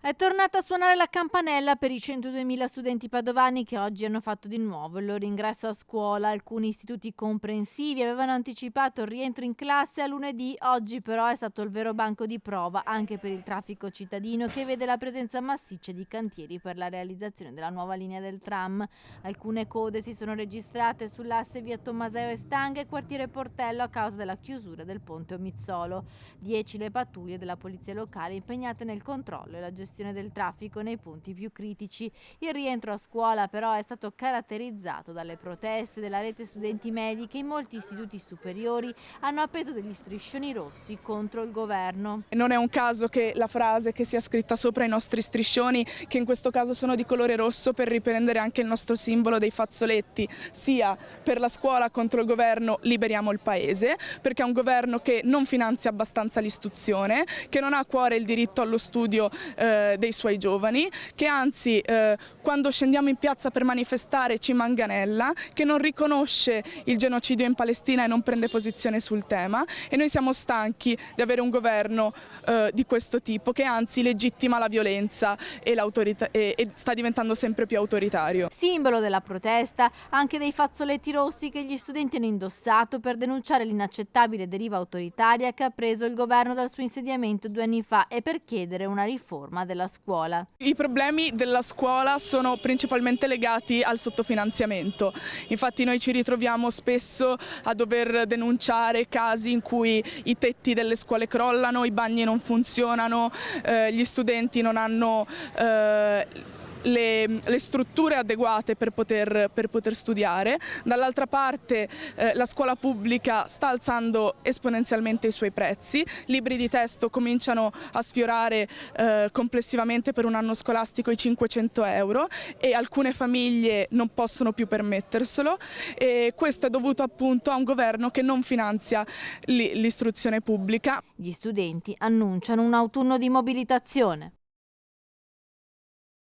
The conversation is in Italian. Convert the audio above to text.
È tornata a suonare la campanella per i 102.000 studenti padovani che oggi hanno fatto di nuovo il loro ingresso a scuola. Alcuni istituti comprensivi avevano anticipato il rientro in classe a lunedì, oggi però è stato il vero banco di prova anche per il traffico cittadino, che vede la presenza massiccia di cantieri per la realizzazione della nuova linea del tram. Alcune code si sono registrate sull'asse via Tommaseo e Stanga e quartiere Portello a causa della chiusura del ponte Omizzolo. 10 le pattuglie della polizia locale impegnate nel controllo e la gestione del traffico nei punti più critici. Il rientro a scuola però è stato caratterizzato dalle proteste della rete studenti medi, che in molti istituti superiori hanno appeso degli striscioni rossi contro il governo. Non è un caso che la frase che sia scritta sopra i nostri striscioni, che in questo caso sono di colore rosso per riprendere anche il nostro simbolo dei fazzoletti, sia per la scuola contro il governo liberiamo il paese, perché è un governo che non finanzia abbastanza l'istruzione, che non ha a cuore il diritto allo studio dei suoi giovani, che anzi quando scendiamo in piazza per manifestare ci manganella, che non riconosce il genocidio in Palestina e non prende posizione sul tema, e noi siamo stanchi di avere un governo di questo tipo, che anzi legittima la violenza e sta diventando sempre più autoritario. Simbolo della protesta anche dei fazzoletti rossi che gli studenti hanno indossato per denunciare l'inaccettabile deriva autoritaria che ha preso il governo dal suo insediamento 2 anni fa e per chiedere una riforma della scuola. I problemi della scuola sono principalmente legati al sottofinanziamento. Infatti noi ci ritroviamo spesso a dover denunciare casi in cui i tetti delle scuole crollano, i bagni non funzionano, gli studenti non hanno le strutture adeguate per poter studiare. Dall'altra parte la scuola pubblica sta alzando esponenzialmente i suoi prezzi, libri di testo cominciano a sfiorare complessivamente per un anno scolastico i 500 euro e alcune famiglie non possono più permetterselo, e questo è dovuto appunto a un governo che non finanzia l'istruzione pubblica. Gli studenti annunciano un autunno di mobilitazione.